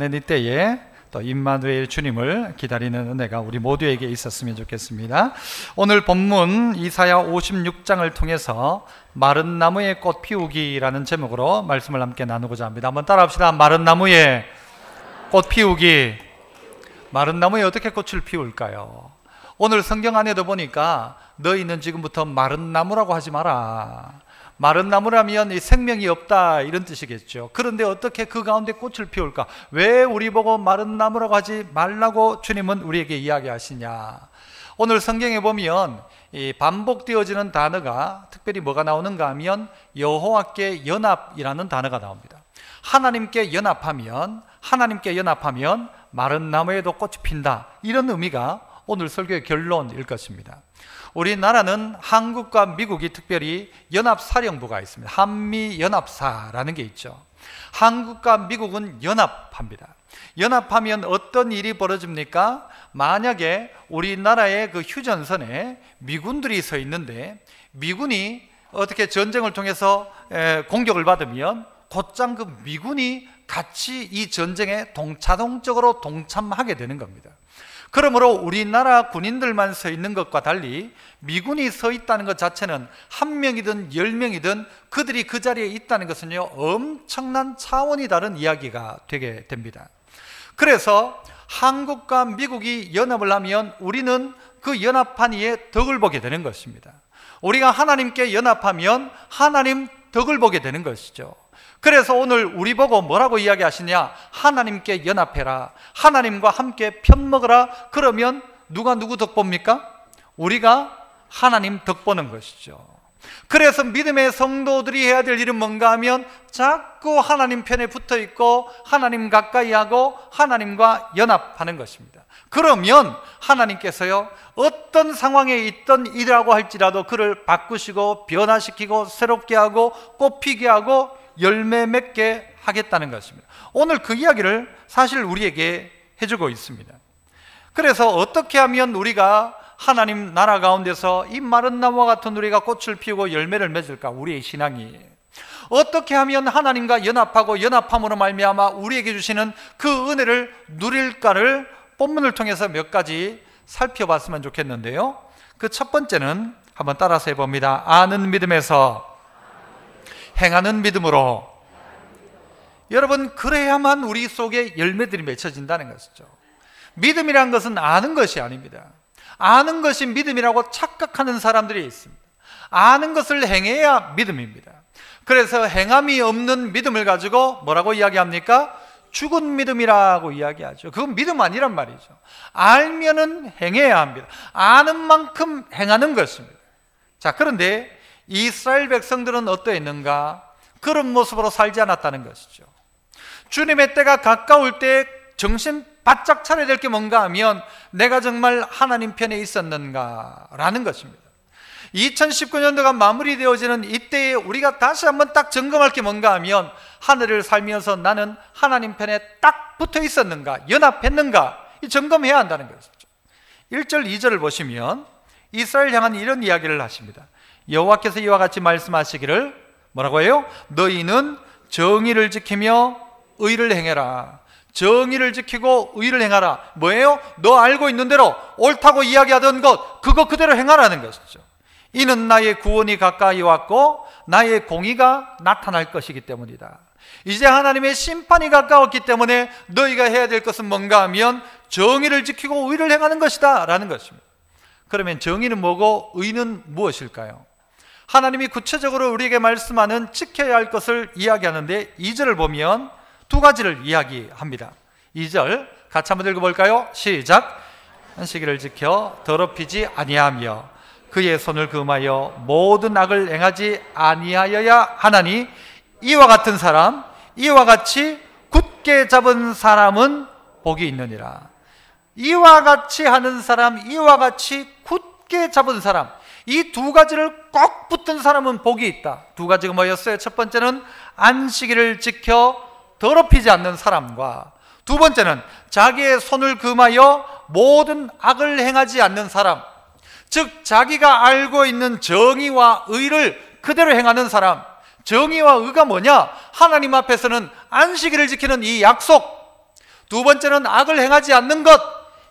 이 때에 또 임마누엘 주님을 기다리는 은혜가 우리 모두에게 있었으면 좋겠습니다. 오늘 본문 이사야 56장을 통해서 마른 나무의 꽃 피우기라는 제목으로 말씀을 함께 나누고자 합니다. 한번 따라합시다. 마른 나무의 꽃 피우기. 마른 나무에 어떻게 꽃을 피울까요? 오늘 성경 안에도 보니까 너희는 지금부터 마른 나무라고 하지 마라. 마른 나무라면 이 생명이 없다 이런 뜻이겠죠. 그런데 어떻게 그 가운데 꽃을 피울까? 왜 우리 보고 마른 나무라고 하지 말라고 주님은 우리에게 이야기하시냐? 오늘 성경에 보면 이 반복되어지는 단어가 특별히 뭐가 나오는가 하면 여호와께 연합이라는 단어가 나옵니다. 하나님께 연합하면 마른 나무에도 꽃이 핀다, 이런 의미가 오늘 설교의 결론일 것입니다. 우리나라는 한국과 미국이 특별히 연합사령부가 있습니다. 한미연합사라는 게 있죠. 한국과 미국은 연합합니다. 연합하면 어떤 일이 벌어집니까? 만약에 우리나라의 그 휴전선에 미군들이 서 있는데 미군이 어떻게 전쟁을 통해서 공격을 받으면 곧장 그 미군이 같이 이 전쟁에 자동적으로 동참하게 되는 겁니다. 그러므로 우리나라 군인들만 서 있는 것과 달리 미군이 서 있다는 것 자체는 한 명이든 10명이든 그들이 그 자리에 있다는 것은요, 엄청난 차원이 다른 이야기가 되게 됩니다. 그래서 한국과 미국이 연합을 하면 우리는 그 연합한 이의 덕을 보게 되는 것입니다. 우리가 하나님께 연합하면 하나님 덕을 보게 되는 것이죠. 그래서 오늘 우리 보고 뭐라고 이야기하시냐? 하나님께 연합해라. 하나님과 함께 편먹으라. 그러면 누가 누구 덕 봅니까? 우리가 하나님 덕 보는 것이죠. 그래서 믿음의 성도들이 해야 될 일은 뭔가 하면 자꾸 하나님 편에 붙어 있고 하나님 가까이 하고 하나님과 연합하는 것입니다. 그러면 하나님께서요, 어떤 상황에 있던 일이라고 할지라도 그를 바꾸시고 변화시키고 새롭게 하고 꽃피게 하고 열매 맺게 하겠다는 것입니다. 오늘 그 이야기를 사실 우리에게 해주고 있습니다. 그래서 어떻게 하면 우리가 하나님 나라 가운데서 이 마른 나무와 같은 우리가 꽃을 피우고 열매를 맺을까? 우리의 신앙이 어떻게 하면 하나님과 연합하고 연합함으로 말미암아 우리에게 주시는 그 은혜를 누릴까를 본문을 통해서 몇 가지 살펴봤으면 좋겠는데요, 그 첫 번째는 한번 따라서 해봅니다. 아는 믿음에서 행하는 믿음으로. 여러분, 그래야만 우리 속에 열매들이 맺혀진다는 것이죠. 믿음이란 것은 아는 것이 아닙니다. 아는 것이 믿음이라고 착각하는 사람들이 있습니다. 아는 것을 행해야 믿음입니다. 그래서 행함이 없는 믿음을 가지고 뭐라고 이야기합니까? 죽은 믿음이라고 이야기하죠. 그건 믿음 아니란 말이죠. 알면은 행해야 합니다. 아는 만큼 행하는 것입니다. 자, 그런데 이스라엘 백성들은 어떠했는가? 그런 모습으로 살지 않았다는 것이죠. 주님의 때가 가까울 때 정신 바짝 차려야 될 게 뭔가 하면 내가 정말 하나님 편에 있었는가 라는 것입니다. 2019년도가 마무리되어지는 이때에 우리가 다시 한번 딱 점검할 게 뭔가 하면 하늘을 살면서 나는 하나님 편에 딱 붙어 있었는가, 연합했는가, 이 점검해야 한다는 것이죠. 1절 2절을 보시면 이스라엘 향한 이런 이야기를 하십니다. 여호와께서 이와 같이 말씀하시기를 뭐라고 해요? 너희는 정의를 지키며 의를 행해라. 정의를 지키고 의를 행하라. 뭐예요? 너 알고 있는 대로 옳다고 이야기하던 것 그거 그대로 행하라는 것이죠. 이는 나의 구원이 가까이 왔고 나의 공의가 나타날 것이기 때문이다. 이제 하나님의 심판이 가까웠기 때문에 너희가 해야 될 것은 뭔가 하면 정의를 지키고 의를 행하는 것이다 라는 것입니다. 그러면 정의는 뭐고 의는 무엇일까요? 하나님이 구체적으로 우리에게 말씀하는 지켜야 할 것을 이야기하는데 2절을 보면 두 가지를 이야기합니다. 2절 같이 한번 읽어볼까요? 시작. 안식일을 지켜 더럽히지 아니하며 그의 손을 금하여 모든 악을 행하지 아니하여야 하나니 이와 같은 사람, 이와 같이 굳게 잡은 사람은 복이 있느니라. 이와 같이 하는 사람, 이와 같이 굳게 잡은 사람, 이 두 가지를 꼭 붙든 사람은 복이 있다. 두 가지가 뭐였어요? 첫 번째는 안식일을 지켜 더럽히지 않는 사람과 두 번째는 자기의 손을 금하여 모든 악을 행하지 않는 사람, 즉 자기가 알고 있는 정의와 의를 그대로 행하는 사람. 정의와 의가 뭐냐? 하나님 앞에서는 안식일을 지키는 이 약속, 두 번째는 악을 행하지 않는 것.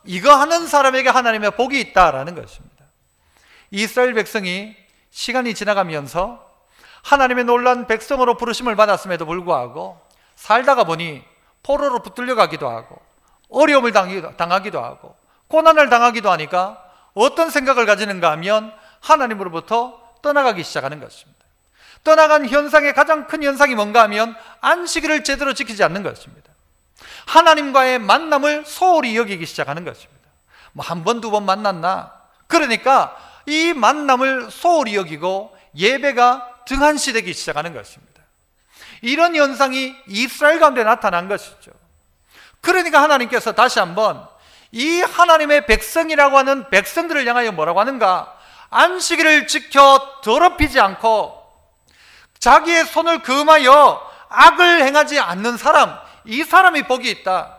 이거 하는 사람에게 하나님의 복이 있다라는 것입니다. 이스라엘 백성이 시간이 지나가면서 하나님의 놀라운 백성으로 부르심을 받았음에도 불구하고 살다가 보니 포로로 붙들려 가기도 하고 어려움을 당하기도 하고 고난을 당하기도 하니까 어떤 생각을 가지는가 하면 하나님으로부터 떠나가기 시작하는 것입니다. 떠나간 현상의 가장 큰 현상이 뭔가 하면 안식일을 제대로 지키지 않는 것입니다. 하나님과의 만남을 소홀히 여기기 시작하는 것입니다. 뭐 한 번, 두 번 만났나? 그러니까 이 만남을 소홀히 여기고 예배가 등한시되기 시작하는 것입니다. 이런 현상이 이스라엘 가운데 나타난 것이죠. 그러니까 하나님께서 다시 한번 이 하나님의 백성이라고 하는 백성들을 향하여 뭐라고 하는가? 안식일을 지켜 더럽히지 않고 자기의 손을 금하여 악을 행하지 않는 사람, 이 사람이 복이 있다.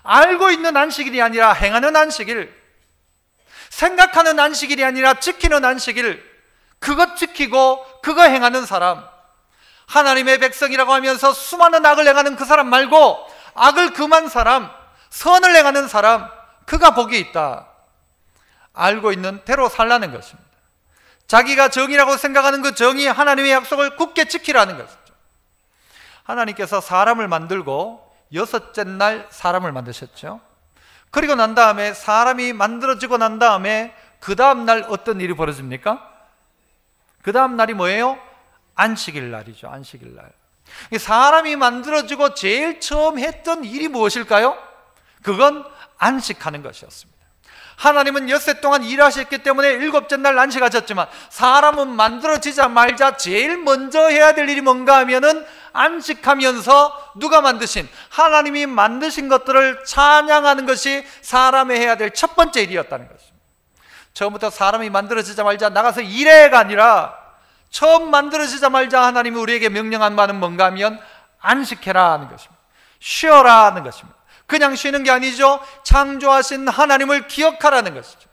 알고 있는 안식일이 아니라 행하는 안식일, 생각하는 안식일이 아니라 지키는 안식일, 그것 지키고 그거 행하는 사람, 하나님의 백성이라고 하면서 수많은 악을 행하는 그 사람 말고 악을 금한 사람, 선을 행하는 사람, 그가 복이 있다. 알고 있는 대로 살라는 것입니다. 자기가 정의라고 생각하는 그 정의, 하나님의 약속을 굳게 지키라는 것이죠. 하나님께서 사람을 만들고 여섯째 날 사람을 만드셨죠. 그리고 난 다음에 사람이 만들어지고 난 다음에 그 다음 날 어떤 일이 벌어집니까? 그 다음 날이 뭐예요? 안식일 날이죠. 안식일 날. 사람이 만들어지고 제일 처음 했던 일이 무엇일까요? 그건 안식하는 것이었습니다. 하나님은 엿새 동안 일하셨기 때문에 일곱째 날 안식하셨지만 사람은 만들어지자마자 제일 먼저 해야 될 일이 뭔가 하면은 안식하면서 누가 만드신, 하나님이 만드신 것들을 찬양하는 것이 사람이 해야 될 첫 번째 일이었다는 것입니다. 처음부터 사람이 만들어지자마자 나가서 일해가 아니라 처음 만들어지자마자 하나님이 우리에게 명령한 바는 뭔가 하면 안식해라 하는 것입니다. 쉬어라 하는 것입니다. 그냥 쉬는 게 아니죠. 창조하신 하나님을 기억하라는 것이죠.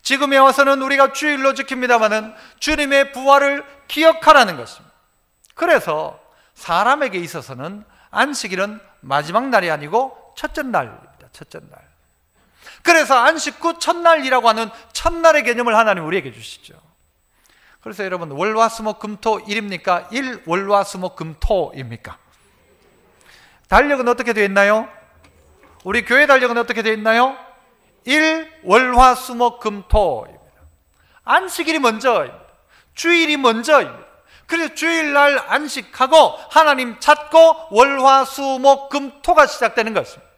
지금에 와서는 우리가 주일로 지킵니다마는 주님의 부활을 기억하라는 것입니다. 그래서 사람에게 있어서는 안식일은 마지막 날이 아니고 첫째 날입니다. 첫째 날. 그래서 안식 후 첫날이라고 하는 첫날의 개념을 하나님 우리에게 주시죠. 그래서 여러분, 월화수목금토 일입니까? 일 월화수목금토입니까? 달력은 어떻게 되어 있나요? 우리 교회 달력은 어떻게 되어 있나요? 일 월화수목금토입니다. 안식일이 먼저입니다. 주일이 먼저입니다. 그래서 주일날 안식하고 하나님 찾고 월화수목금토가 시작되는 것입니다.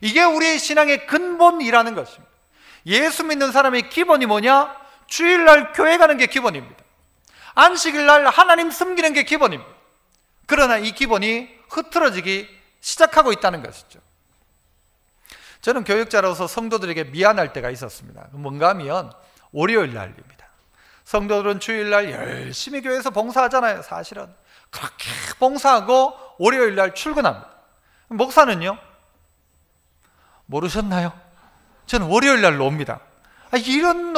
이게 우리의 신앙의 근본이라는 것입니다. 예수 믿는 사람의 기본이 뭐냐? 주일날 교회 가는 게 기본입니다. 안식일날 하나님 섬기는 게 기본입니다. 그러나 이 기본이 흐트러지기 시작하고 있다는 것이죠. 저는 교육자로서 성도들에게 미안할 때가 있었습니다. 뭔가 하면 월요일 날입니다. 성도들은 주일날 열심히 교회에서 봉사하잖아요. 사실은 그렇게 봉사하고 월요일 날 출근합니다. 목사는요? 모르셨나요? 저는 월요일 날로 옵니다. 이런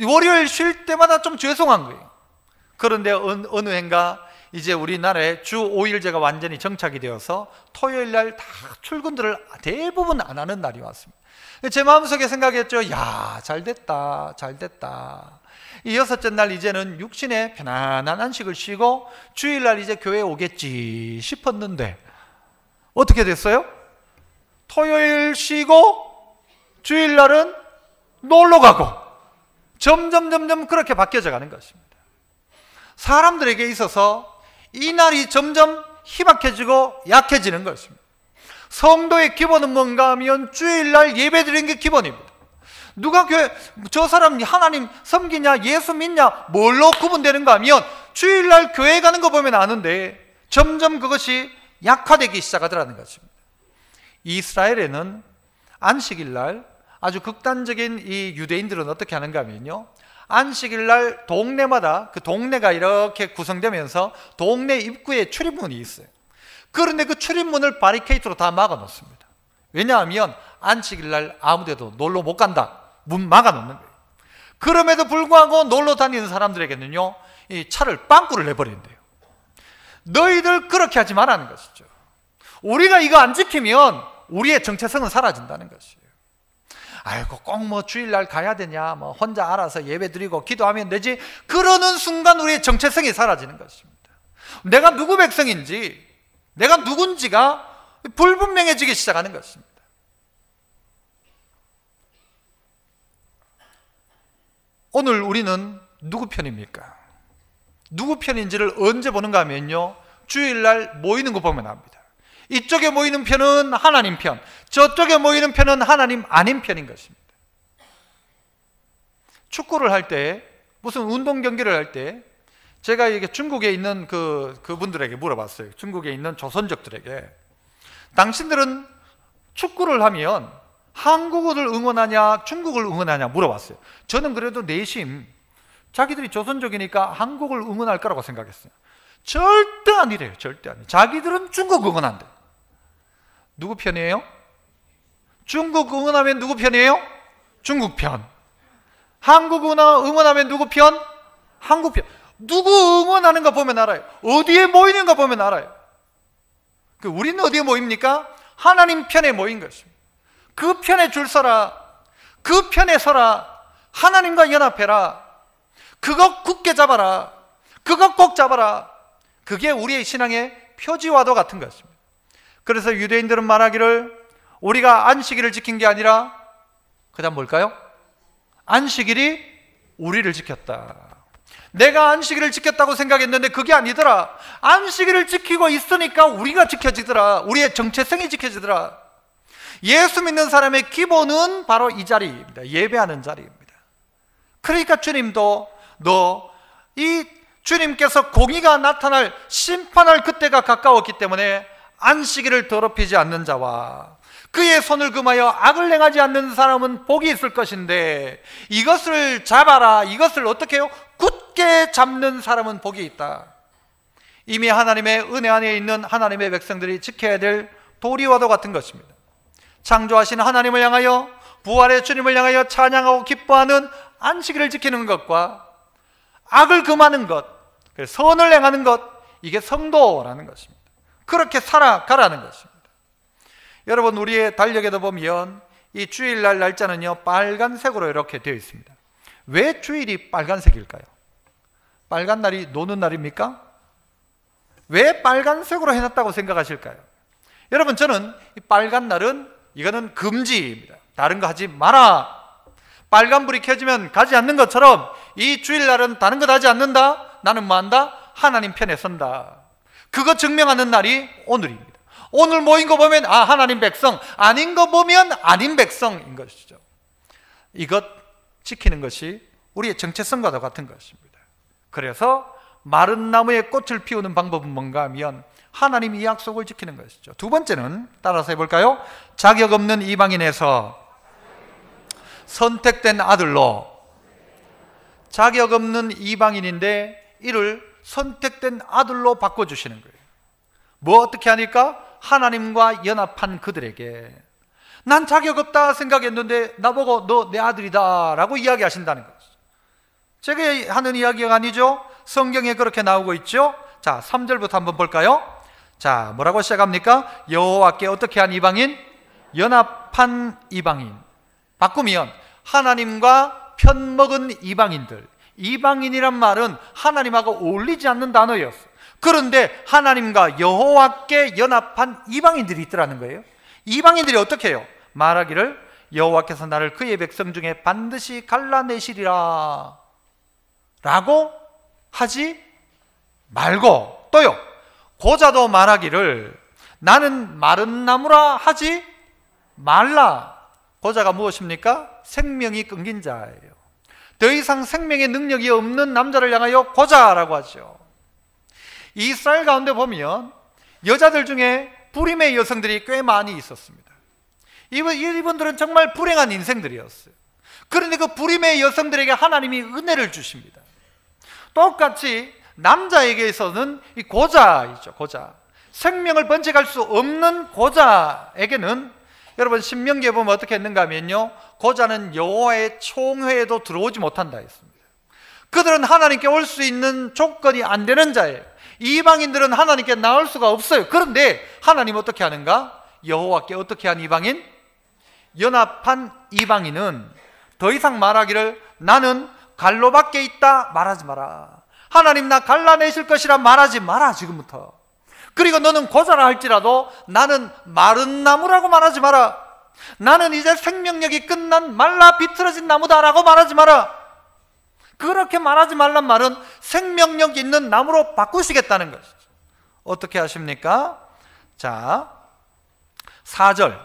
월요일 쉴 때마다 좀 죄송한 거예요. 그런데 어느 해인가 이제 우리나라에 주 5일제가 완전히 정착이 되어서 토요일 날 다 출근들을 대부분 안 하는 날이 왔습니다. 제 마음속에 생각했죠. 야, 잘됐다, 잘됐다. 이 여섯째 날 이제는 육신의 편안한 안식을 쉬고 주일날 이제 교회에 오겠지 싶었는데 어떻게 됐어요? 토요일 쉬고 주일날은 놀러 가고 점점 그렇게 바뀌어져 가는 것입니다. 사람들에게 있어서 이 날이 점점 희박해지고 약해지는 것입니다. 성도의 기본은 뭔가 하면 주일날 예배 드리는 게 기본입니다. 누가 교회, 저 사람 하나님 섬기냐, 예수 믿냐, 뭘로 구분되는가 하면 주일날 교회 가는 거 보면 아는데 점점 그것이 약화되기 시작하더라는 것입니다. 이스라엘에는 안식일날 아주 극단적인 이 유대인들은 어떻게 하는가 하면요, 안식일날 동네마다 그 동네가 이렇게 구성되면서 동네 입구에 출입문이 있어요. 그런데 그 출입문을 바리케이트로 다 막아 놓습니다. 왜냐하면 안식일날 아무데도 놀러 못 간다, 문 막아 놓는 거예요. 그럼에도 불구하고 놀러 다니는 사람들에게는요, 이 차를 빵꾸를 내버린대요. 너희들 그렇게 하지 말라는 것이죠. 우리가 이거 안 지키면 우리의 정체성은 사라진다는 것이에요. 아이고 꼭 뭐 주일날 가야 되냐, 뭐 혼자 알아서 예배 드리고 기도하면 되지, 그러는 순간 우리의 정체성이 사라지는 것입니다. 내가 누구 백성인지, 내가 누군지가 불분명해지기 시작하는 것입니다. 오늘 우리는 누구 편입니까? 누구 편인지를 언제 보는가 하면요, 주일날 모이는 거 보면 압니다. 이쪽에 모이는 편은 하나님 편, 저쪽에 모이는 편은 하나님 아닌 편인 것입니다. 축구를 할 때, 무슨 운동 경기를 할 때 제가 이게 중국에 있는 그분들에게 물어봤어요. 중국에 있는 조선족들에게, 당신들은 축구를 하면 한국을 응원하냐 중국을 응원하냐 물어봤어요. 저는 그래도 내심 자기들이 조선족이니까 한국을 응원할 거라고 생각했어요. 절대 아니래요. 절대 아니에요. 자기들은 중국 응원한대. 누구 편이에요? 중국 응원하면 누구 편이에요? 중국 편. 한국 응원하면 누구 편? 한국 편. 누구 응원하는가 보면 알아요. 어디에 모이는가 보면 알아요. 우리는 어디에 모입니까? 하나님 편에 모인 것입니다. 그 편에 줄 서라. 그 편에 서라. 하나님과 연합해라. 그거 굳게 잡아라. 그거 꼭 잡아라. 그게 우리의 신앙의 표지와도 같은 것입니다. 그래서 유대인들은 말하기를, 우리가 안식일을 지킨 게 아니라 그 다음 뭘까요? 안식일이 우리를 지켰다. 내가 안식일을 지켰다고 생각했는데 그게 아니더라. 안식일을 지키고 있으니까 우리가 지켜지더라. 우리의 정체성이 지켜지더라. 예수 믿는 사람의 기본은 바로 이 자리입니다. 예배하는 자리입니다. 그러니까 주님도 이 주님께서 공의가 나타날, 심판할 그때가 가까웠기 때문에 안식일을 더럽히지 않는 자와 그의 손을 금하여 악을 행하지 않는 사람은 복이 있을 것인데, 이것을 잡아라. 이것을 어떻게 해요? 굳게 잡는 사람은 복이 있다. 이미 하나님의 은혜 안에 있는 하나님의 백성들이 지켜야 될 도리와도 같은 것입니다. 창조하신 하나님을 향하여, 부활의 주님을 향하여 찬양하고 기뻐하는 안식일을 지키는 것과 악을 금하는 것, 선을 행하는 것, 이게 성도라는 것입니다. 그렇게 살아가라는 것입니다. 여러분, 우리의 달력에도 보면 이 주일날 날짜는요, 빨간색으로 이렇게 되어 있습니다. 왜 주일이 빨간색일까요? 빨간 날이 노는 날입니까? 왜 빨간색으로 해놨다고 생각하실까요? 여러분, 저는 이 빨간 날은 이거는 금지입니다. 다른 거 하지 마라. 빨간불이 켜지면 가지 않는 것처럼 이 주일날은 다른 것 하지 않는다. 나는 뭐 한다? 하나님 편에 선다. 그거 증명하는 날이 오늘입니다. 오늘 모인 거 보면 하나님 백성, 아닌 거 보면 아닌 백성인 것이죠. 이것 지키는 것이 우리의 정체성과도 같은 것입니다. 그래서 마른 나무에 꽃을 피우는 방법은 뭔가 하면 하나님이 이 약속을 지키는 것이죠. 두 번째는 따라서 해볼까요? 자격 없는 이방인에서 선택된 아들로. 자격 없는 이방인인데 이를 선택된 아들로 바꿔주시는 거예요. 뭐 어떻게 하니까? 하나님과 연합한 그들에게. 난 자격 없다 생각했는데 나보고 너 내 아들이다 라고 이야기하신다는 거죠. 제가 하는 이야기가 아니죠. 성경에 그렇게 나오고 있죠. 자, 3절부터 한번 볼까요? 자, 뭐라고 시작합니까? 여호와께 어떻게 한 이방인? 연합한 이방인. 바꾸면 하나님과 편먹은 이방인들. 이방인이란 말은 하나님하고 어울리지 않는 단어였어요. 그런데 하나님과 여호와께 연합한 이방인들이 있더라는 거예요. 이방인들이 어떻게 해요? 말하기를, 여호와께서 나를 그의 백성 중에 반드시 갈라내시리라 라고 하지 말고, 또요, 고자도 말하기를 나는 마른 나무라 하지 말라. 고자가 무엇입니까? 생명이 끊긴 자예요. 더 이상 생명의 능력이 없는 남자를 향하여 고자라고 하죠. 이스라엘 가운데 보면 여자들 중에 불임의 여성들이 꽤 많이 있었습니다. 이분들은 정말 불행한 인생들이었어요. 그런데 그 불임의 여성들에게 하나님이 은혜를 주십니다. 똑같이 남자에게서는 이 고자이죠. 고자, 생명을 번쩍할 수 없는 고자에게는, 여러분 신명기에 보면 어떻게 했는가 하면요, 고자는 여호와의 총회에도 들어오지 못한다 했습니다. 그들은 하나님께 올 수 있는 조건이 안 되는 자예요. 이방인들은 하나님께 나올 수가 없어요. 그런데 하나님 어떻게 하는가? 여호와께 어떻게 한 이방인? 연합한 이방인은 더 이상 말하기를 나는 갈로 밖에 있다 말하지 마라. 하나님 나 갈라내실 것이라 말하지 마라 지금부터. 그리고 너는 고자라 할지라도 나는 마른 나무라고 말하지 마라. 나는 이제 생명력이 끝난 말라 비틀어진 나무다라고 말하지 마라. 그렇게 말하지 말란 말은 생명력 있는 나무로 바꾸시겠다는 것이죠. 어떻게 하십니까? 자, 4절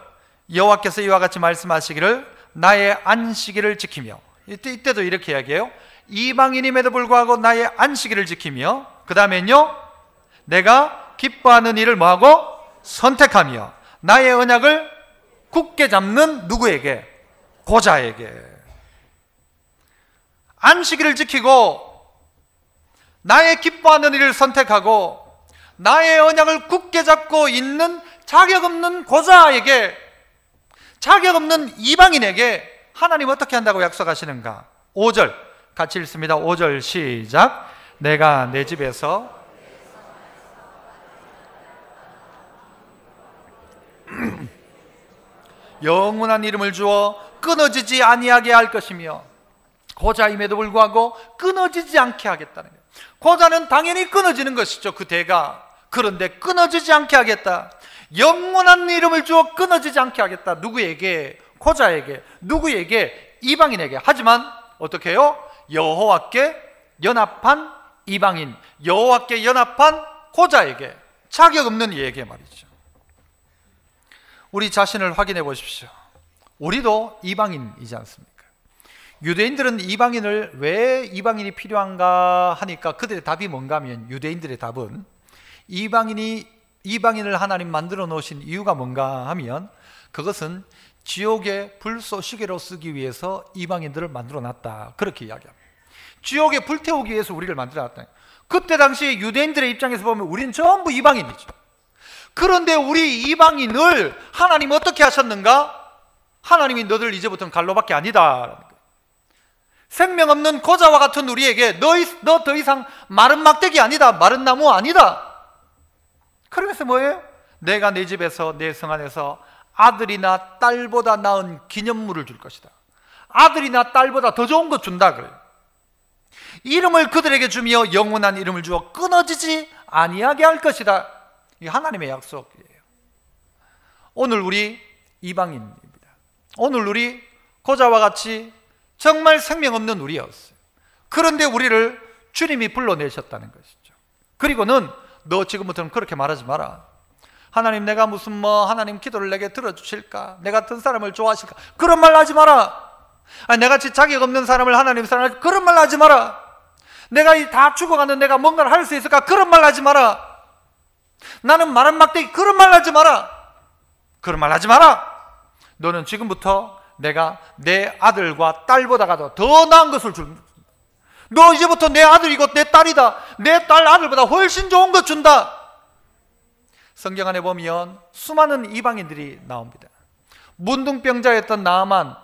여호와께서 이와 같이 말씀하시기를 나의 안식일을 지키며, 이때도 이렇게 이야기해요. 이방인임에도 불구하고 나의 안식일을 지키며, 그 다음엔요 내가 기뻐하는 일을 뭐하고? 선택하며 나의 언약을 굳게 잡는 누구에게? 고자에게. 안식일을 지키고 나의 기뻐하는 일을 선택하고 나의 언약을 굳게 잡고 있는 자격 없는 고자에게, 자격 없는 이방인에게 하나님 어떻게 한다고 약속하시는가? 5절 같이 읽습니다. 5절 시작. 내가 내 집에서 영원한 이름을 주어 끊어지지 아니하게 할 것이며, 고자임에도 불구하고 끊어지지 않게 하겠다는 거예요. 고자는 당연히 끊어지는 것이죠, 그 대가. 그런데 끊어지지 않게 하겠다. 영원한 이름을 주어 끊어지지 않게 하겠다. 누구에게? 고자에게. 누구에게? 이방인에게. 하지만 어떻게 해요? 여호와께 연합한 이방인, 여호와께 연합한 고자에게, 자격 없는 이에게 말이죠. 우리 자신을 확인해 보십시오. 우리도 이방인이지 않습니까? 유대인들은 이방인을 왜 이방인이 필요한가 하니까 그들의 답이 뭔가 하면, 유대인들의 답은 이방인을 하나님 만들어 놓으신 이유가 뭔가 하면 그것은 지옥의 불쏘시개로 쓰기 위해서 이방인들을 만들어 놨다, 그렇게 이야기합니다. 지옥에 불태우기 위해서 우리를 만들어 놨다. 그때 당시 유대인들의 입장에서 보면 우리는 전부 이방인이죠. 그런데 우리 이방인을 하나님 어떻게 하셨는가? 하나님이 너들 이제부터는 갈로밖에 아니다. 생명 없는 고자와 같은 우리에게 너 더 이상 마른 막대기 아니다, 마른 나무 아니다. 그러면서 뭐예요? 내가 내 집에서 내 성 안에서 아들이나 딸보다 나은 기념물을 줄 것이다. 아들이나 딸보다 더 좋은 것 준다 그래요. 이름을 그들에게 주며 영원한 이름을 주어 끊어지지 아니하게 할 것이다. 이게 하나님의 약속이에요. 오늘 우리 이방인입니다. 오늘 우리 고자와 같이 정말 생명 없는 우리였어요. 그런데 우리를 주님이 불러내셨다는 것이죠. 그리고는 너 지금부터는 그렇게 말하지 마라. 하나님 내가 무슨 하나님 기도를 내게 들어주실까? 내 같은 사람을 좋아하실까? 그런 말 하지 마라. 내같이 자격 없는 사람을 하나님 사랑할, 그런 말 하지 마라. 내가 다 죽어가는 내가 뭔가를 할 수 있을까? 그런 말 하지 마라. 나는 마른 막대기, 그런 말 하지 마라. 그런 말 하지 마라. 너는 지금부터 내가 내 아들과 딸보다가 더 나은 것을 준다. 너 이제부터 내 아들이고 내 딸이다. 내 딸 아들보다 훨씬 좋은 것 준다. 성경 안에 보면 수많은 이방인들이 나옵니다. 문둥병자였던 나아만,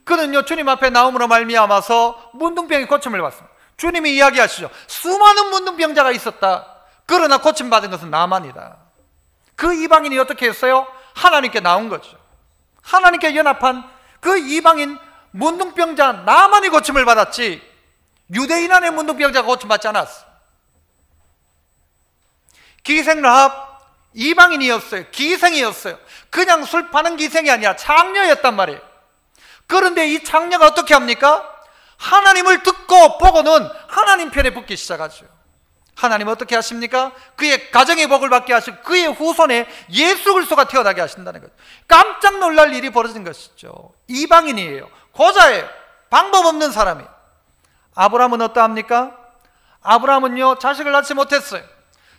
그는요 주님 앞에 나옴으로 말미암아서 문둥병이 고침을 받습니다. 주님이 이야기하시죠. 수많은 문둥병자가 있었다. 그러나 고침받은 것은 나만이다. 그 이방인이 어떻게 했어요? 하나님께 나온 거죠. 하나님께 연합한 그 이방인 문둥병자 나만이 고침을 받았지, 유대인 안에 문둥병자가 고침받지 않았어. 기생 라합 이방인이었어요. 기생이었어요. 그냥 술 파는 기생이 아니라 창녀였단 말이에요. 그런데 이 창녀가 어떻게 합니까? 하나님을 듣고 보고는 하나님 편에 붙기 시작하죠. 하나님 어떻게 하십니까? 그의 가정의 복을 받게 하시고 그의 후손에 예수 그리스도가 태어나게 하신다는 거죠. 깜짝 놀랄 일이 벌어진 것이죠. 이방인이에요. 고자예요. 방법 없는 사람이에요. 아브라함은 어떠합니까? 아브라함은요 자식을 낳지 못했어요.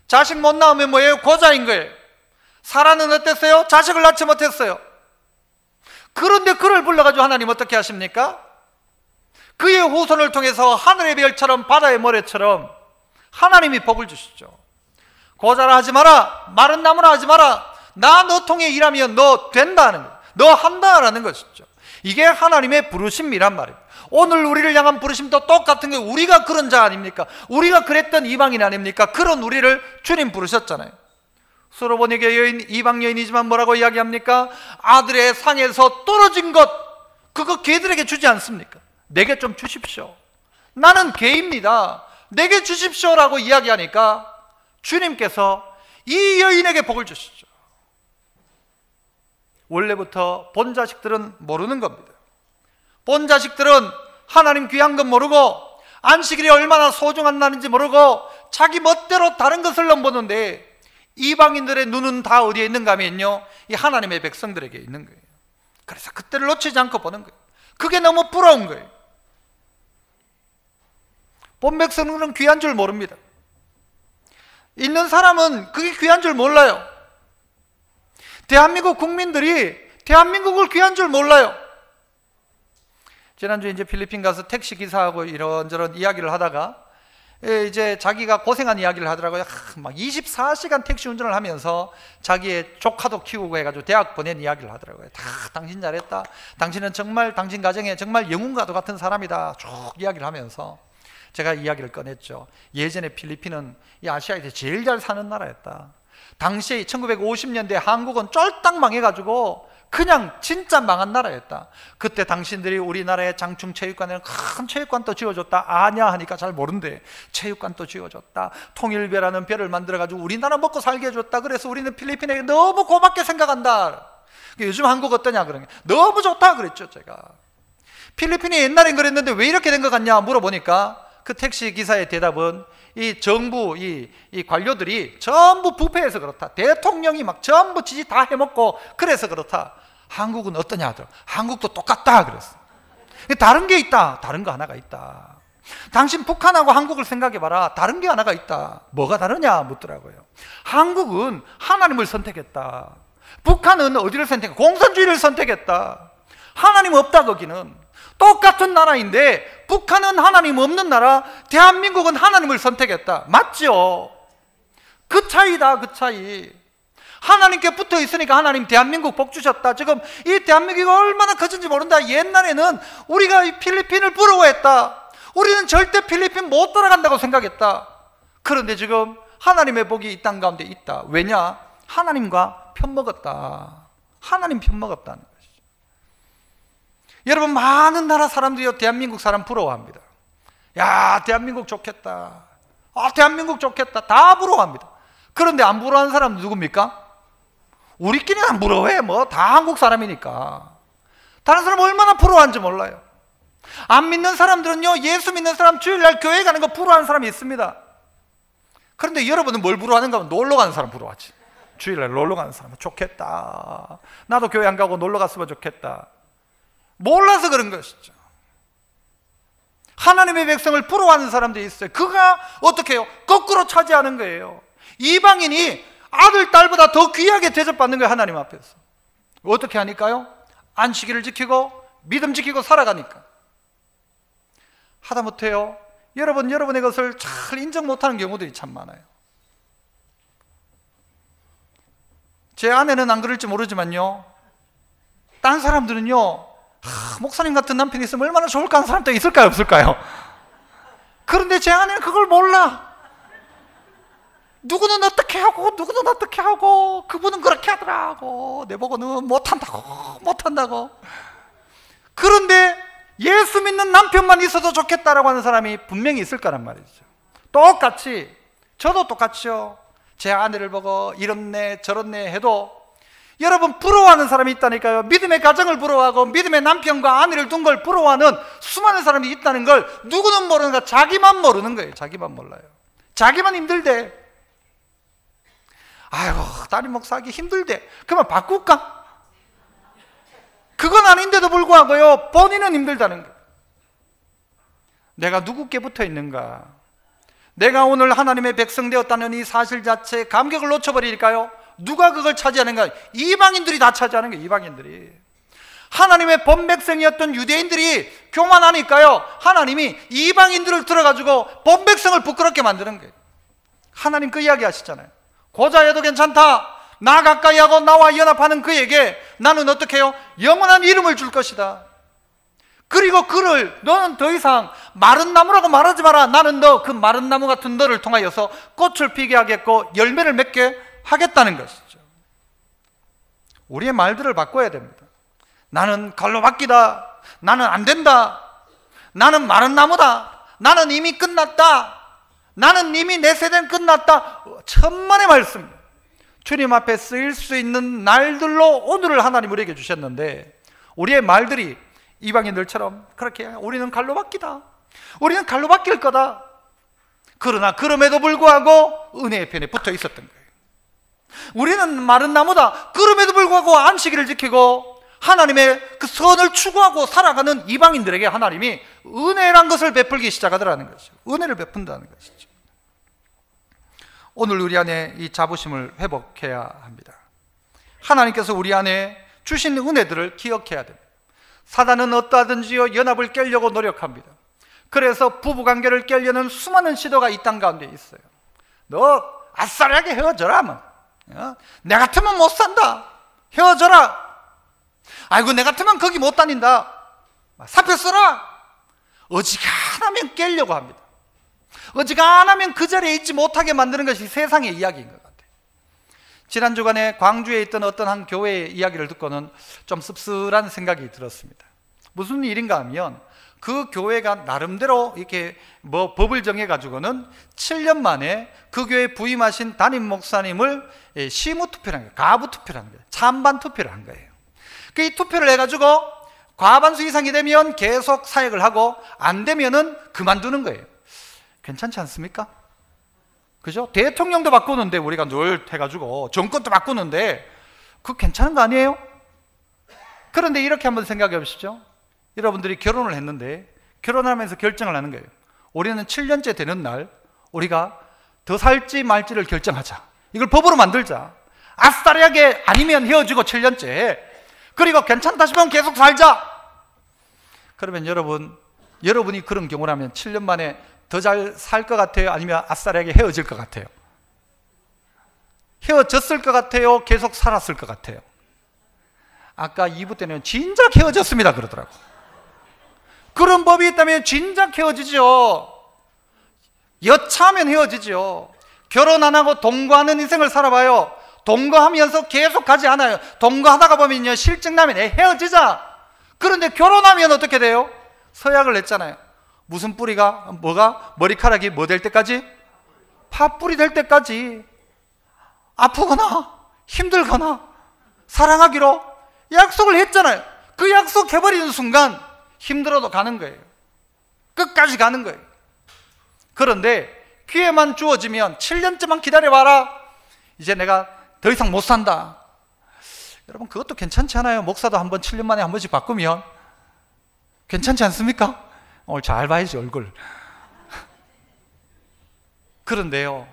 자식 못 낳으면 뭐예요? 고자인 거예요. 사라는 어땠어요? 자식을 낳지 못했어요. 그런데 그를 불러가지고 하나님 어떻게 하십니까? 그의 후손을 통해서 하늘의 별처럼 바다의 모래처럼 하나님이 복을 주시죠. 고자라 하지 마라. 마른 나무라 하지 마라. 나 너 통해 일하면 너 된다는 거, 너 한다라는 것이죠. 이게 하나님의 부르심이란 말이에요. 오늘 우리를 향한 부르심도 똑같은 게, 우리가 그런 자 아닙니까? 우리가 그랬던 이방인 아닙니까? 그런 우리를 주님 부르셨잖아요. 수로보니게 여인, 이방 여인이지만 뭐라고 이야기합니까? 아들의 상에서 떨어진 것, 그거 개들에게 주지 않습니까? 내게 좀 주십시오. 나는 개입니다. 내게 주십시오라고 이야기하니까 주님께서 이 여인에게 복을 주시죠. 원래부터 본 자식들은 모르는 겁니다. 본 자식들은 하나님 귀한 건 모르고 안식일이 얼마나 소중한 날인지 모르고 자기 멋대로 다른 것을 넘보는데, 이방인들의 눈은 다 어디에 있는가 하면요, 이 하나님의 백성들에게 있는 거예요. 그래서 그때를 놓치지 않고 보는 거예요. 그게 너무 부러운 거예요. 본 백성들은 귀한 줄 모릅니다. 있는 사람은 그게 귀한 줄 몰라요. 대한민국 국민들이 대한민국을 귀한 줄 몰라요. 지난주에 이제 필리핀 가서 택시 기사하고 이런저런 이야기를 하다가 이제 자기가 고생한 이야기를 하더라고요. 막 24시간 택시 운전을 하면서 자기의 조카도 키우고 해가지고 대학 보낸 이야기를 하더라고요. 다 당신 잘했다. 당신은 정말 당신 가정에 정말 영웅과도 같은 사람이다. 쭉 이야기를 하면서 제가 이야기를 꺼냈죠. 예전에 필리핀은 이 아시아에서 제일 잘 사는 나라였다. 당시에 1950년대 한국은 쫄딱 망해가지고 그냥 진짜 망한 나라였다. 그때 당신들이 우리나라의 장충체육관에는 큰 체육관도 지어줬다. 아냐 하니까 잘 모른대. 체육관도 지어줬다. 통일배라는 배를 만들어가지고 우리나라 먹고 살게 해줬다. 그래서 우리는 필리핀에게 너무 고맙게 생각한다. 요즘 한국 어떠냐 그런 게 너무 좋다 그랬죠. 제가 필리핀이 옛날엔 그랬는데 왜 이렇게 된 것 같냐 물어보니까 그 택시 기사의 대답은 이 정부 이 관료들이 전부 부패해서 그렇다. 대통령이 막 전부 지지 다 해먹고 그래서 그렇다. 한국은 어떠냐 하더라. 한국도 똑같다 그랬어. 다른 게 있다. 다른 거 하나가 있다. 당신 북한하고 한국을 생각해봐라. 다른 게 하나가 있다. 뭐가 다르냐 묻더라고요. 한국은 하나님을 선택했다. 북한은 어디를 선택했다? 공산주의를 선택했다. 하나님 없다 거기는. 똑같은 나라인데 북한은 하나님 없는 나라, 대한민국은 하나님을 선택했다. 맞죠? 그 차이다. 그 차이. 하나님께 붙어 있으니까 하나님 대한민국 복 주셨다. 지금 이 대한민국이 얼마나 커진지 모른다. 옛날에는 우리가 이 필리핀을 부러워했다. 우리는 절대 필리핀 못 돌아간다고 생각했다. 그런데 지금 하나님의 복이 이 땅 가운데 있다. 왜냐? 하나님과 편먹었다. 하나님 편먹었다는 거죠. 여러분, 많은 나라 사람들이요 대한민국 사람 부러워합니다. 야, 대한민국 좋겠다. 아, 대한민국 좋겠다. 다 부러워합니다. 그런데 안 부러워하는 사람은 누굽니까? 우리끼리는 안 부러워해. 뭐 다 한국 사람이니까. 다른 사람 얼마나 부러워하는지 몰라요. 안 믿는 사람들은요, 예수 믿는 사람 주일날 교회 가는 거 부러워하는 사람이 있습니다. 그런데 여러분은 뭘 부러워하는가 하면 놀러 가는 사람 부러워하지. 주일날 놀러 가는 사람 좋겠다. 나도 교회 안 가고 놀러 갔으면 좋겠다. 몰라서 그런 것이죠. 하나님의 백성을 부러워하는 사람들이 있어요. 그가 어떻게 해요? 거꾸로 차지하는 거예요. 이방인이 아들, 딸보다 더 귀하게 대접받는 거예요. 하나님 앞에서. 어떻게 하니까요? 안식일을 지키고 믿음 지키고 살아가니까. 하다못해요, 여러분의 것을 잘 인정 못하는 경우들이 참 많아요. 제 아내는 안 그럴지 모르지만요, 딴 사람들은요, 목사님 같은 남편이 있으면 얼마나 좋을까 하는 사람도 있을까요? 없을까요? 그런데 제 아내는 그걸 몰라. 누구는 어떻게 하고 누구는 어떻게 하고 그분은 그렇게 하더라고. 내보고는 못한다고. 그런데 예수 믿는 남편만 있어도 좋겠다라고 하는 사람이 분명히 있을 거란 말이죠. 똑같이 저도 똑같이요. 제 아내를 보고 이렇네 저렇네 해도 여러분 부러워하는 사람이 있다니까요. 믿음의 가정을 부러워하고 믿음의 남편과 아내를 둔 걸 부러워하는 수많은 사람이 있다는 걸 누구는 모르는가? 자기만 모르는 거예요. 자기만 몰라요. 자기만 힘들대. 아이고 딸이 목사하기 힘들대. 그러면 바꿀까? 그건 아닌데도 불구하고요, 본인은 힘들다는 거예요. 내가 누구께 붙어 있는가? 내가 오늘 하나님의 백성 되었다는 이 사실 자체에 감격을 놓쳐버리니까요, 누가 그걸 차지하는가? 이방인들이 다 차지하는 거예요. 이방인들이. 하나님의 본백성이었던 유대인들이 교만하니까요, 하나님이 이방인들을 들어가지고 본백성을 부끄럽게 만드는 거예요. 하나님 그 이야기 하시잖아요. 고자여도 괜찮다. 나 가까이 하고 나와 연합하는 그에게 나는 어떻게 해요? 영원한 이름을 줄 것이다. 그리고 그를 너는 더 이상 마른 나무라고 말하지 마라. 나는 너 그 마른 나무 같은 너를 통하여서 꽃을 피게 하겠고 열매를 맺게 하겠다는 것이죠. 우리의 말들을 바꿔야 됩니다. 나는 칼로 바뀌다, 나는 안 된다, 나는 마른 나무다, 나는 이미 끝났다, 나는 이미 내 세대는 끝났다. 천만의 말씀, 주님 앞에 쓰일 수 있는 날들로 오늘을 하나님 우리에게 주셨는데, 우리의 말들이 이방인들처럼 그렇게 우리는 칼로 바뀌다, 우리는 칼로 바뀔 거다. 그러나 그럼에도 불구하고 은혜의 편에 붙어 있었던 거예요. 우리는 마른 나무다, 그럼에도 불구하고 안식일을 지키고 하나님의 그 선을 추구하고 살아가는 이방인들에게 하나님이 은혜란 것을 베풀기 시작하더라는 것이죠. 은혜를 베푼다는 것이죠. 오늘 우리 안에 이 자부심을 회복해야 합니다. 하나님께서 우리 안에 주신 은혜들을 기억해야 됩니다. 사단은 어떠하든지요 연합을 깨려고 노력합니다. 그래서 부부관계를 깨려는 수많은 시도가 이 땅 가운데 있어요. 너 아싸리하게 헤어져라, 뭐. 내 같으면 못 산다, 헤어져라. 아이고, 내 같으면 거기 못 다닌다, 사표 써라. 어지간하면 깨려고 합니다. 어지간하면 그 자리에 있지 못하게 만드는 것이 세상의 이야기인 것 같아요. 지난 주간에 광주에 있던 어떤 한 교회의 이야기를 듣고는 좀 씁쓸한 생각이 들었습니다. 무슨 일인가 하면 그 교회가 나름대로 이렇게 법을 정해가지고는 7년 만에 그 교회에 부임하신 담임 목사님을 시무 투표를 한 거예요. 가부 투표를 한 거예요. 찬반 투표를 한 거예요. 이 투표를 해가지고 과반수 이상이 되면 계속 사역을 하고 안 되면은 그만두는 거예요. 괜찮지 않습니까? 그죠? 대통령도 바꾸는데 우리가 늘 해가지고 정권도 바꾸는데 그거 괜찮은 거 아니에요? 그런데 이렇게 한번 생각해 보시죠. 여러분들이 결혼을 했는데 결혼하면서 결정을 하는 거예요. 우리는 7년째 되는 날 우리가 더 살지 말지를 결정하자. 이걸 법으로 만들자. 아싸리하게 아니면 헤어지고 7년째, 그리고 괜찮다 싶으면 계속 살자. 그러면 여러분이 그런 경우라면 7년 만에 더 잘 살 것 같아요? 아니면 아싸리하게 헤어질 것 같아요? 헤어졌을 것 같아요? 계속 살았을 것 같아요? 아까 2부 때는 진작 헤어졌습니다 그러더라고. 그런 법이 있다면 진작 헤어지죠. 여차하면 헤어지죠. 결혼 안 하고 동거하는 인생을 살아봐요. 동거하면서 계속 가지 않아요. 동거하다가 보면요, 실증 나면 헤어지자. 그런데 결혼하면 어떻게 돼요? 서약을 했잖아요. 무슨 뿌리가, 머리카락이 뭐 될 때까지? 팥뿌리 될 때까지 아프거나 힘들거나 사랑하기로 약속을 했잖아요. 그 약속 해버리는 순간 힘들어도 가는 거예요. 끝까지 가는 거예요. 그런데 기회만 주어지면 7년째만 기다려봐라, 이제 내가 더 이상 못 산다. 여러분, 그것도 괜찮지 않아요? 목사도 한번 7년 만에 한 번씩 바꾸면 괜찮지 않습니까? 오늘 잘 봐야지 얼굴. 그런데요,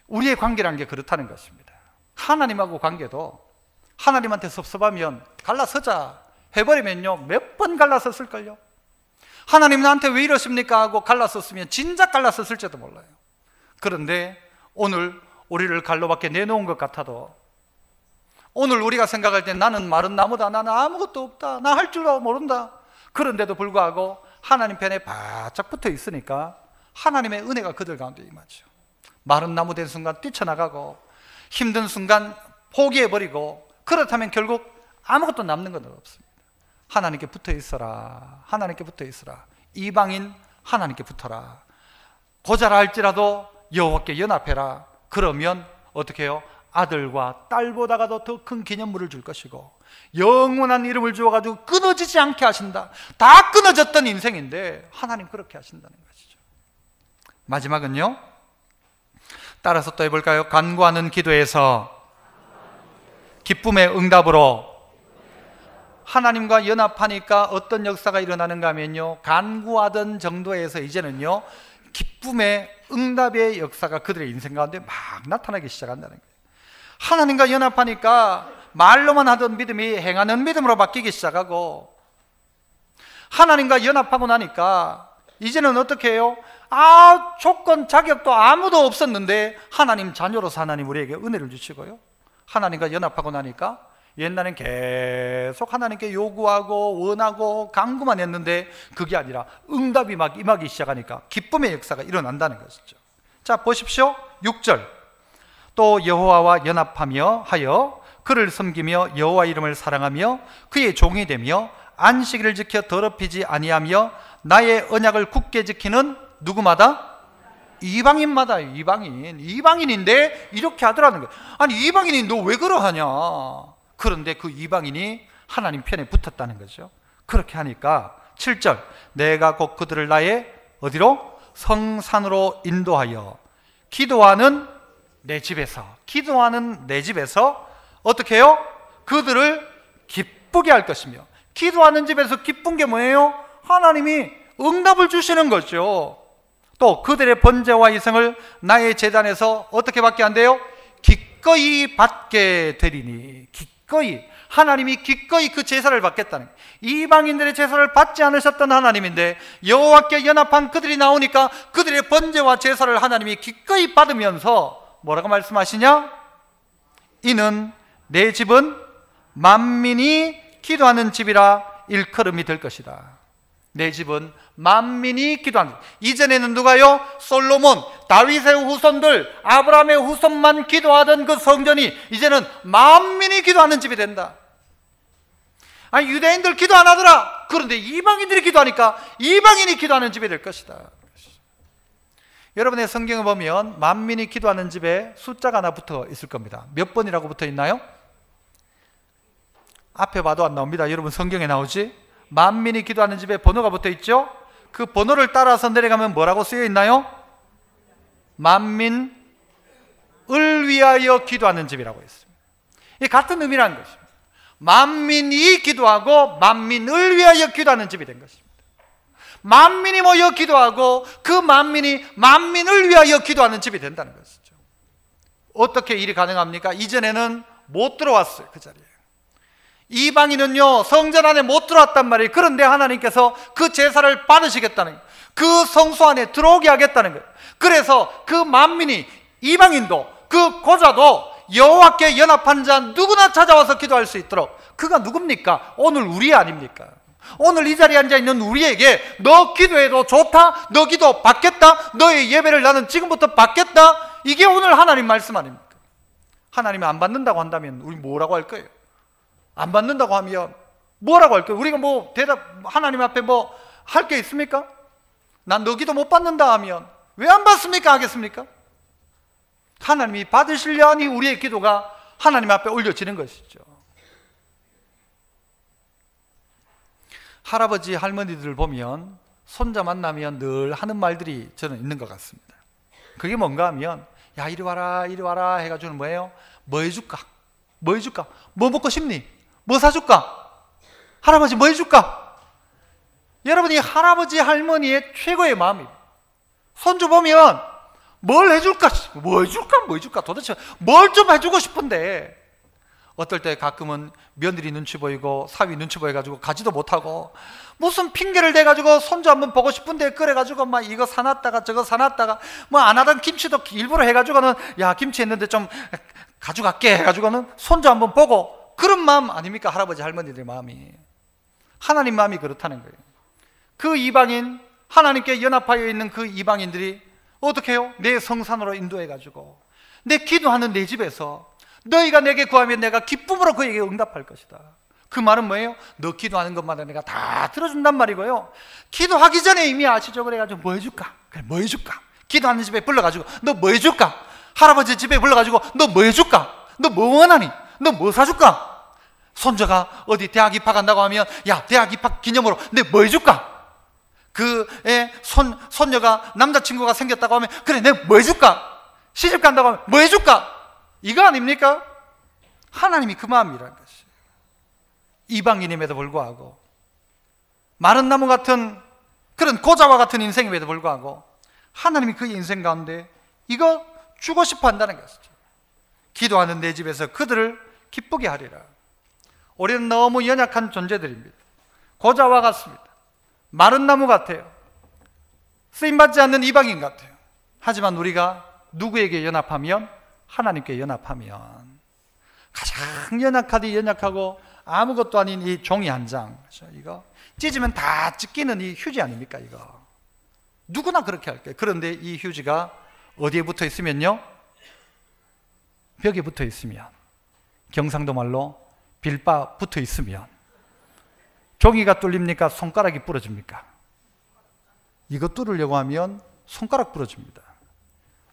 우리의 관계라는 게 그렇다는 것입니다. 하나님하고 관계도 하나님한테 섭섭하면 갈라서자 해버리면요, 몇 번 갈라섰을걸요. 하나님 나한테 왜 이러십니까 하고 갈라섰으면 진작 갈라섰을지도 몰라요. 그런데 오늘 우리를 갈로 밖에 내놓은 것 같아도, 오늘 우리가 생각할 때 나는 마른 나무다, 나는 아무것도 없다, 나 할 줄 모른다, 그런데도 불구하고 하나님 편에 바짝 붙어 있으니까 하나님의 은혜가 그들 가운데 임하죠. 마른 나무 된 순간 뛰쳐나가고 힘든 순간 포기해버리고, 그렇다면 결국 아무것도 남는 건 없습니다. 하나님께 붙어 있어라, 하나님께 붙어 있어라. 이방인 하나님께 붙어라. 고자라 할지라도 여호와께 연합해라. 그러면 어떻게 해요? 아들과 딸보다가도 더 큰 기념물을 줄 것이고 영원한 이름을 주어가지고 끊어지지 않게 하신다. 다 끊어졌던 인생인데 하나님 그렇게 하신다는 것이죠. 마지막은요, 따라서 또 해볼까요? 간구하는 기도에서 기쁨의 응답으로. 하나님과 연합하니까 어떤 역사가 일어나는가 하면요, 간구하던 정도에서 이제는요, 기쁨의 응답의 역사가 그들의 인생 가운데 막 나타나기 시작한다는 거예요. 하나님과 연합하니까 말로만 하던 믿음이 행하는 믿음으로 바뀌기 시작하고, 하나님과 연합하고 나니까 이제는 어떻게 해요? 조건 자격도 아무도 없었는데 하나님 자녀로서 하나님 우리에게 은혜를 주시고요, 하나님과 연합하고 나니까 옛날엔 계속 하나님께 요구하고 원하고 간구만 했는데 그게 아니라 응답이 막 임하기 시작하니까 기쁨의 역사가 일어난다는 것이죠. 자, 보십시오. 6절. 또 여호와와 연합하며 하여 그를 섬기며 여호와 이름을 사랑하며 그의 종이 되며 안식일을 지켜 더럽히지 아니하며 나의 언약을 굳게 지키는 누구마다? 이방인마다. 이방인인데 이렇게 하더라는 거예요. 아니 이방인이 너 왜 그러하냐. 그런데 그 이방인이 하나님 편에 붙었다는 거죠. 그렇게 하니까 7절 내가 곧 그들을 나의 어디로? 성산으로 인도하여 기도하는 내 집에서 어떻게 해요? 그들을 기쁘게 할 것이며. 기도하는 집에서 기쁜 게 뭐예요? 하나님이 응답을 주시는 거죠. 또 그들의 번제와 이성을 나의 제단에서 어떻게 받게 한대요? 기꺼이 받게 되리니. 기꺼이, 하나님이 기꺼이 그 제사를 받겠다는 거예요. 이방인들의 제사를 받지 않으셨던 하나님인데 여호와께 연합한 그들이 나오니까 그들의 번제와 제사를 하나님이 기꺼이 받으면서 뭐라고 말씀하시냐? 이는 내 집은 만민이 기도하는 집이라 일컬음이 될 것이다. 내 집은 만민이 기도하는 집. 이전에는 누가요? 솔로몬, 다윗의 후손들, 아브라함의 후손만 기도하던 그 성전이 이제는 만민이 기도하는 집이 된다. 아니 유대인들 기도 안 하더라. 그런데 이방인들이 기도하니까 이방인이 기도하는 집이 될 것이다. 여러분의 성경을 보면 만민이 기도하는 집에 숫자가 하나 붙어 있을 겁니다. 몇 번이라고 붙어 있나요? 앞에 봐도 안 나옵니다. 여러분 성경에 나오지? 만민이 기도하는 집에 번호가 붙어 있죠? 그 번호를 따라서 내려가면 뭐라고 쓰여 있나요? 만민을 위하여 기도하는 집이라고 했습니다. 이 같은 의미라는 것입니다. 만민이 기도하고 만민을 위하여 기도하는 집이 된 것입니다. 만민이 모여 기도하고 그 만민이 만민을 위하여 기도하는 집이 된다는 것이죠. 어떻게 일이 가능합니까? 이전에는 못 들어왔어요. 그 자리에 이방인은요 성전 안에 못 들어왔단 말이에요. 그런데 하나님께서 그 제사를 받으시겠다는 거예요. 그 성소 안에 들어오게 하겠다는 거예요. 그래서 그 만민이, 이방인도 그 고자도 여호와께 연합한 자 누구나 찾아와서 기도할 수 있도록. 그가 누굽니까? 오늘 우리 아닙니까? 오늘 이 자리에 앉아있는 우리에게 너 기도해도 좋다, 너 기도 받겠다, 너의 예배를 나는 지금부터 받겠다, 이게 오늘 하나님 말씀 아닙니까? 하나님이 안 받는다고 한다면 우리 뭐라고 할 거예요? 안 받는다고 하면 뭐라고 할 거예요? 우리가 뭐 대답, 하나님 앞에 뭐 할 게 있습니까? 난 너 기도 못 받는다 하면 왜 안 받습니까? 하겠습니까? 하나님이 받으시려니 우리의 기도가 하나님 앞에 올려지는 것이죠. 할아버지 할머니들 보면 손자 만나면 늘 하는 말들이 저는 있는 것 같습니다. 그게 뭔가 하면 야 이리 와라 이리 와라 해가지고 뭐예요? 뭐 해줄까? 뭐 해줄까? 뭐 먹고 싶니? 뭐 사줄까? 할아버지 뭐 해줄까? 여러분이 할아버지 할머니의 최고의 마음입니다. 손주 보면 뭘 해줄까? 뭐 해줄까? 뭐 해줄까? 도대체 뭘 좀 해주고 싶은데 어떨 때 가끔은 며느리 눈치 보이고 사위 눈치 보여가지고 가지도 못하고 무슨 핑계를 대가지고 손주 한번 보고 싶은데 그래가지고 막 이거 사놨다가 저거 사놨다가 뭐 안 하던 김치도 일부러 해가지고는 야 김치 했는데 좀 가져갈게 해가지고는 손주 한번 보고 그런 마음 아닙니까? 할아버지 할머니들의 마음이. 하나님 마음이 그렇다는 거예요. 그 이방인, 하나님께 연합하여 있는 그 이방인들이 어떻게 해요? 내 성산으로 인도해가지고 내 기도하는 내 집에서 너희가 내게 구하면 내가 기쁨으로 그에게 응답할 것이다. 그 말은 뭐예요? 너 기도하는 것마다 내가 다 들어준단 말이고요. 기도하기 전에 이미 아시죠? 그래가지고 뭐 해줄까? 그래 뭐 해줄까? 기도하는 집에 불러가지고 너 뭐 해줄까? 할아버지 집에 불러가지고 너 뭐 해줄까? 너 뭐 원하니? 너 뭐 사줄까? 손자가 어디 대학 입학한다고 하면 야 대학 입학 기념으로 내 뭐 해줄까? 그 애 손녀가 남자친구가 생겼다고 하면 그래 내가 뭐 해줄까? 시집 간다고 하면 뭐 해줄까? 이거 아닙니까? 하나님이 그 마음이라는 것이. 이방인임에도 불구하고 마른 나무 같은 그런 고자와 같은 인생임에도 불구하고 하나님이 그 인생 가운데 이거 주고 싶어 한다는 것이죠. 기도하는 내 집에서 그들을 기쁘게 하리라. 우리는 너무 연약한 존재들입니다. 고자와 같습니다. 마른 나무 같아요. 쓰임받지 않는 이방인 같아요. 하지만 우리가 누구에게 연합하면? 하나님께 연합하면 가장 연약하디 연약하고 아무것도 아닌 이 종이 한 장, 이거 찢으면 다 찢기는 이 휴지 아닙니까? 이거 누구나 그렇게 할 거예요. 그런데 이 휴지가 어디에 붙어 있으면요? 벽에 붙어 있으면, 경상도 말로 빌바 붙어 있으면 종이가 뚫립니까? 손가락이 부러집니까? 이거 뚫으려고 하면 손가락 부러집니다.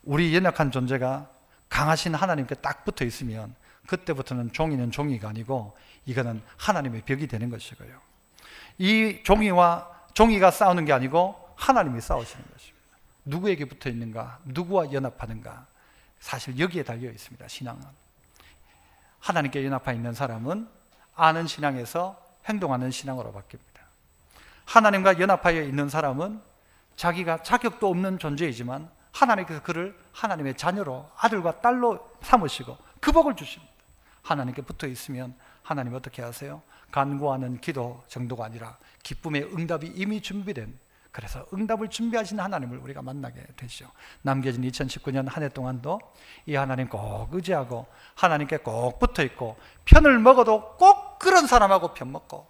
우리 연약한 존재가 강하신 하나님께 딱 붙어 있으면 그때부터는 종이는 종이가 아니고 이거는 하나님의 벽이 되는 것이고요. 이 종이가 싸우는 게 아니고 하나님이 싸우시는 것입니다. 누구에게 붙어 있는가? 누구와 연합하는가? 사실 여기에 달려 있습니다. 신앙은. 하나님께 연합해 있는 사람은 아는 신앙에서 행동하는 신앙으로 바뀝니다. 하나님과 연합하여 있는 사람은 자기가 자격도 없는 존재이지만 하나님께서 그를 하나님의 자녀로, 아들과 딸로 삼으시고 그 복을 주십니다. 하나님께 붙어 있으면 하나님 어떻게 하세요? 간구하는 기도 정도가 아니라 기쁨의 응답이 이미 준비된, 그래서 응답을 준비하신 하나님을 우리가 만나게 되죠. 남겨진 2019년 한 해 동안도 이 하나님 꼭 의지하고 하나님께 꼭 붙어 있고, 편을 먹어도 꼭 그런 사람하고 편 먹고,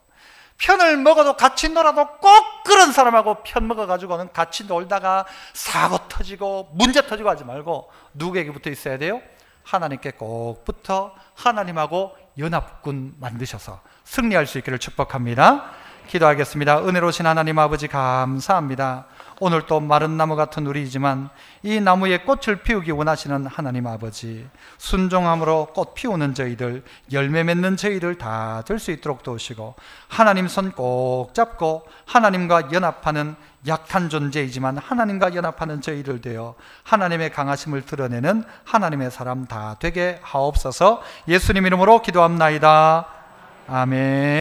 편을 먹어도 같이 놀아도 꼭 그런 사람하고 편 먹어가지고는 같이 놀다가 사고 터지고 문제 터지고 하지 말고 누구에게 붙어 있어야 돼요? 하나님께 꼭 붙어 하나님하고 연합군 만드셔서 승리할 수 있기를 축복합니다. 기도하겠습니다. 은혜로우신 하나님 아버지, 감사합니다. 오늘 또 마른 나무 같은 우리이지만 이 나무에 꽃을 피우기 원하시는 하나님 아버지, 순종함으로 꽃 피우는 저희들, 열매 맺는 저희들 다 될 수 있도록 도우시고, 하나님 손 꼭 잡고 하나님과 연합하는 약한 존재이지만 하나님과 연합하는 저희들 되어 하나님의 강하심을 드러내는 하나님의 사람 다 되게 하옵소서. 예수님 이름으로 기도합나이다. 아멘.